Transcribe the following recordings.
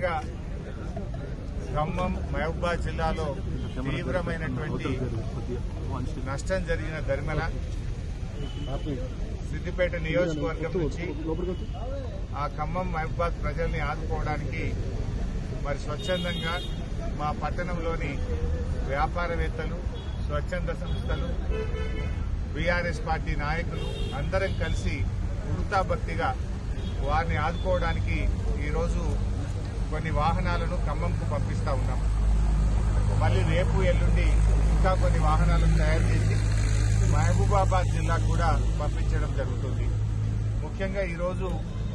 ముఖ్యంగా ఖమ్మం మహబూబాబాద్ జిల్లాలో తీవ్రమైనటువంటి నష్టం జరిగిన దరిమల సిద్దిపేట నియోజకవర్గం నుంచి ఆ ఖమ్మం మహబూబాబాద్ ప్రజల్ని ఆదుకోవడానికి మరి స్వచ్ఛందంగా మా పట్టణంలోని వ్యాపారవేత్తలు, స్వచ్ఛంద సంస్థలు, బీఆర్ఎస్ పార్టీ నాయకులు అందరం కలిసి వృత్తాభక్తిగా వారిని ఆదుకోవడానికి ఈరోజు కొన్ని వాహనాలను ఖమ్మంకు పంపిస్తా ఉన్నాం. మళ్లీ రేపు ఎల్లుండి ఇంకా కొన్ని వాహనాలను తయారు చేసి మహబూబాబాద్ జిల్లాకు కూడా పంపించడం జరుగుతుంది. ముఖ్యంగా ఈరోజు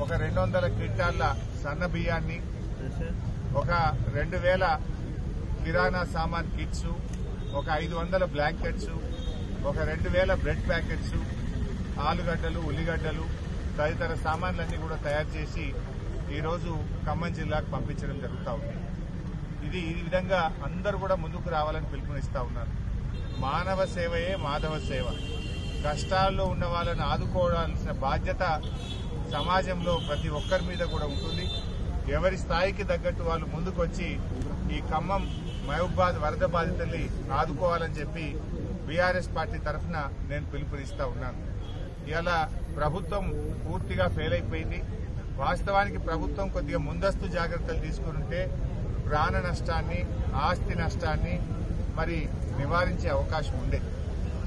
ఒక 200 క్వింటాళ్ల సన్న బియ్యాన్ని, ఒక 2000 కిరాణా సామాన్ కిట్స్, ఒక 500 బ్లాంకెట్స్, ఒక 2000 బ్రెడ్ ప్యాకెట్స్, ఆలుగడ్డలు, ఉల్లిగడ్డలు తదితర సామాన్లన్నీ కూడా తయారు చేసి ఈరోజు ఖమ్మం జిల్లాకు పంపించడం జరుగుతూ ఉంది. ఈ విధంగా అందరూ కూడా ముందుకు రావాలని పిలుపునిస్తా ఉన్నారు. మానవ సేవయే మాధవ సేవ. కష్టాల్లో ఉన్న వాళ్ళని ఆదుకోవాల్సిన బాధ్యత సమాజంలో ప్రతి ఒక్కరి మీద కూడా ఉంటుంది. ఎవరి స్థాయికి తగ్గట్టు వాళ్ళు ముందుకొచ్చి ఈ ఖమ్మం మహబూబాబాద్ వరద బాధితుల్ని ఆదుకోవాలని చెప్పి బీఆర్ఎస్ పార్టీ తరఫున నేను పిలుపునిస్తా ఉన్నాను. ఇవాళ ప్రభుత్వం పూర్తిగా ఫెయిల్ అయిపోయింది. వాస్తవానికి ప్రభుత్వం కొద్దిగా ముందస్తు జాగ్రత్తలు తీసుకుంటే ప్రాణ నష్టాన్ని, ఆస్తి నష్టాన్ని మరి నివారించే అవకాశం ఉండే.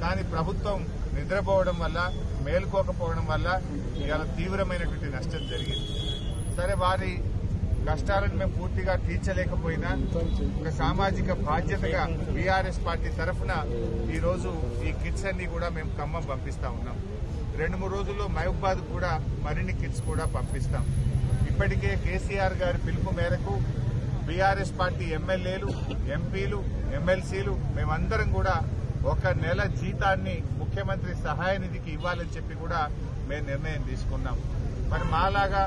కానీ ప్రభుత్వం నిద్రపోవడం వల్ల, మేలుకోకపోవడం వల్ల ఇవాళ తీవ్రమైనటువంటి నష్టం జరిగింది. సరే, వారి కష్టాలను మేము పూర్తిగా తీర్చలేకపోయినా ఒక సామాజిక బాధ్యతగా బీఆర్ఎస్ పార్టీ తరఫున ఈరోజు ఈ కిట్స్ అన్ని కూడా మేము ఖమ్మం పంపిస్తా ఉన్నాం. 2-3 రోజుల్లో మహబూబాబాద్ కూడా మరిన్ని కిట్స్ కూడా పంపిస్తాం. ఇప్పటికే కేసీఆర్ గారి పిలుపు మేరకు బీఆర్ఎస్ పార్టీ ఎమ్మెల్యేలు, ఎంపీలు, ఎమ్మెల్సీలు మేమందరం కూడా 1 నెల జీతాన్ని ముఖ్యమంత్రి సహాయ నిధికి ఇవ్వాలని చెప్పి కూడా మేము నిర్ణయం తీసుకున్నాం. మరి మాలాగా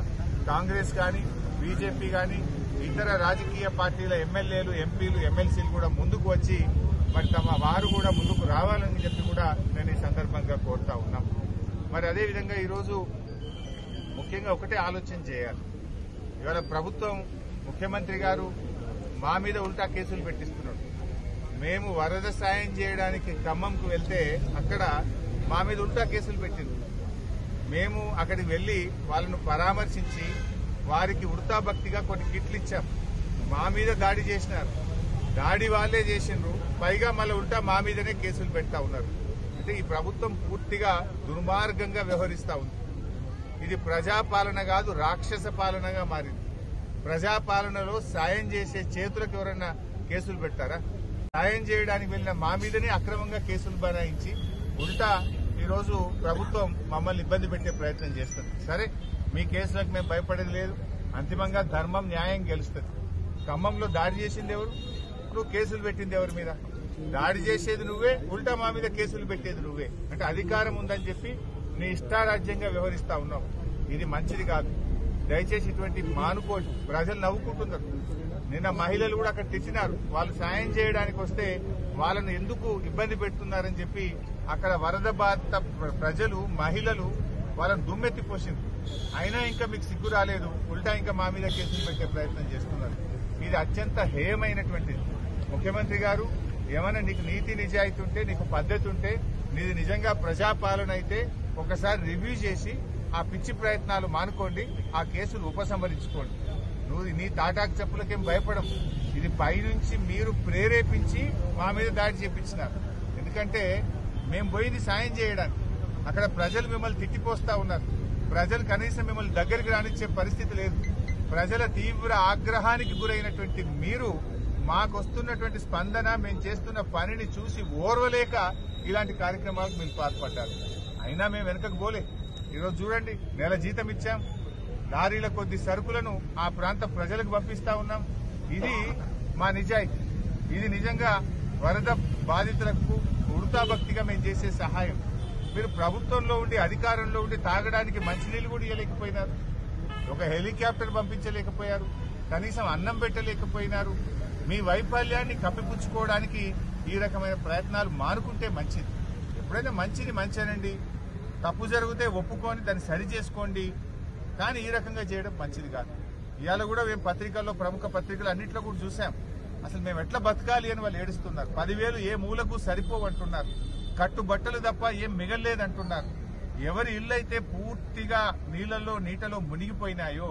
కాంగ్రెస్ కానీ, బీజేపీ కానీ, ఇతర రాజకీయ పార్టీల ఎమ్మెల్యేలు, ఎంపీలు, ఎమ్మెల్సీలు కూడా ముందుకు వచ్చి మరి వారు కూడా ముందుకు రావాలని చెప్పి కూడా నేను ఈ సందర్భంగా కోరుతా ఉన్నాం. మరి అదేవిధంగా ఈరోజు ముఖ్యంగా ఒకటే ఆలోచన చేయాలి. ఇవాళ ప్రభుత్వం, ముఖ్యమంత్రి గారు మా మీద ఉల్టా కేసులు పెట్టిస్తున్నాడు. మేము వరద సాయం చేయడానికి ఖమ్మంకు వెళ్తే అక్కడ మా మీద ఉల్టా కేసులు పెట్టింది. మేము అక్కడికి వెళ్లి వాళ్ళను పరామర్శించి వారికి వృత్తాభక్తిగా కొన్ని కిట్లు ఇచ్చాం. మా మీద దాడి చేసినారు. దాడి వాళ్లే చేసిండ్రు. పైగా మళ్ళీ ఉల్టా మా మీదనే కేసులు పెడతా ఉన్నారు. అంటే ఈ ప్రభుత్వం పూర్తిగా దుర్మార్గంగా వ్యవహరిస్తా ఉంది. ఇది ప్రజాపాలన కాదు, రాక్షస పాలనగా మారింది. ప్రజాపాలనలో సాయం చేసే చేతులకు ఎవరైనా కేసులు పెడతారా? సాయం చేయడానికి వెళ్లిన మా మీదనే అక్రమంగా కేసులు బనాయించి ఉల్టా ఈరోజు ప్రభుత్వం మమ్మల్ని ఇబ్బంది పెట్టే ప్రయత్నం చేస్తుంది. సరే, మీ కేసులకు మేము భయపడేది లేదు. అంతిమంగా ధర్మం, న్యాయం గెలుస్తుంది. ఖమ్మంలో దాడి చేసింది ఎవరు? నువ్వు కేసులు పెట్టింది ఎవరి మీద? దాడి చేసేది నువ్వే, ఉల్టా మా మీద కేసులు పెట్టేది నువ్వే. అంటే అధికారం ఉందని చెప్పి నీ ఇష్టారాజ్యంగా వ్యవహరిస్తా ఉన్నావు. ఇది మంచిది కాదు. దయచేసి ఇటువంటి మానుకోండి. ప్రజలు నవ్వుకుంటున్నారు. నిన్న మహిళలు కూడా అక్కడ తెచ్చినారు. వాళ్ళు సాయం చేయడానికి వస్తే వాళ్ళను ఎందుకు ఇబ్బంది పెడుతున్నారని చెప్పి అక్కడ వరద బాధిత ప్రజలు, మహిళలు వాళ్ళని దుమ్మెత్తిపోసింది. అయినా ఇంకా మీకు సిగ్గు రాలేదు. ఉల్టా ఇంకా మా మీద కేసులు పెట్టే ప్రయత్నం చేస్తున్నారు. ఇది అత్యంత హేయమైనటువంటిది. ముఖ్యమంత్రి గారు, ఏమైనా నీకు నీతి నిజాయితీ ఉంటే, నీకు పద్ధతి ఉంటే, నీది నిజంగా ప్రజాపాలన అయితే ఒకసారి రివ్యూ చేసి ఆ పిచ్చి ప్రయత్నాలు మానుకోండి, ఆ కేసులు ఉపసంహరించుకోండి. నువ్వు నీ తాటాకు చెప్పులకేం భయపడం. ఇది పైనుంచి మీరు ప్రేరేపించి మా మీద దాడి చేపించినారు. ఎందుకంటే మేము పోయింది సాయం చేయడానికి. అక్కడ ప్రజలు మిమ్మల్ని తిట్టిపోస్తా ఉన్నారు. ప్రజలు కనీసం మిమ్మల్ని దగ్గరికి రానిచ్చే పరిస్థితి లేదు. ప్రజల తీవ్ర ఆగ్రహానికి గురైనటువంటి మీరు మాకు వస్తున్నటువంటి స్పందన, మేము చేస్తున్న పనిని చూసి ఓర్వలేక ఇలాంటి కార్యక్రమాలకు మీరు పాల్పడ్డారు. అయినా మేము వెనకకు పోలే. ఈరోజు చూడండి, నెల జీతం ఇచ్చాం. లారీల కొద్ది సరుకులను ఆ ప్రాంత ప్రజలకు పంపిస్తా ఉన్నాం. ఇది మా నిజాయితీ. ఇది నిజంగా వరద బాధితులకు వృతాభక్తిగా మేము చేసే సహాయం. మీరు ప్రభుత్వంలో ఉండి, అధికారంలో ఉండి తాగడానికి మంచినీళ్లు కూడా ఇవ్వలేకపోయినారు. ఒక హెలికాప్టర్ పంపించలేకపోయారు. కనీసం అన్నం పెట్టలేకపోయినారు. మీ వైఫల్యాన్ని కప్పిపుచ్చుకోవడానికి ఈ రకమైన ప్రయత్నాలు మానుకుంటే మంచిది. ఎప్పుడైనా మంచిది మంచినండి. తప్పు జరిగితే ఒప్పుకొని దాన్ని సరి చేసుకోండి. కానీ ఈ రకంగా చేయడం మంచిది కాదు. ఇవాళ కూడా మేము పత్రికల్లో ప్రముఖ పత్రికలు అన్నింటిలో కూడా చూసాం. అసలు మేము ఎట్లా బతకాలి అని వాళ్ళు ఏడుస్తున్నారు. 10,000 ఏ మూలకు సరిపోవంటున్నారు. కట్టుబట్టలు తప్ప ఏం మిగల్లేదంటున్నారు. ఎవరి ఇల్లు అయితే పూర్తిగా నీటలో మునిగిపోయినాయో,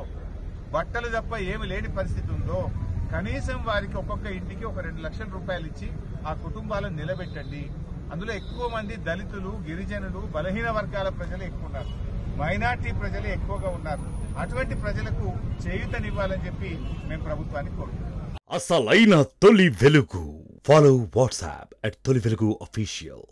బట్టలు తప్ప ఏమి లేని పరిస్థితి ఉందో, కనీసం వారికి ఒక్కొక్క ఇంటికి ఒక 2 లక్షల రూపాయలు ఇచ్చి ఆ కుటుంబాలను నిలబెట్టండి. అందులో ఎక్కువ మంది దళితులు, గిరిజనులు, బలహీన వర్గాల ప్రజలు ఎక్కువ ఉన్నారు. మైనార్టీ ప్రజలు ఎక్కువగా ఉన్నారు. అటువంటి ప్రజలకు చేయూతనివ్వాలని చెప్పి మేము ప్రభుత్వాన్ని కోరుతున్నాం. అసలైన తొలి వెలుగు. ఫాలో వాట్సాప్ @తొలి వెలుగు official.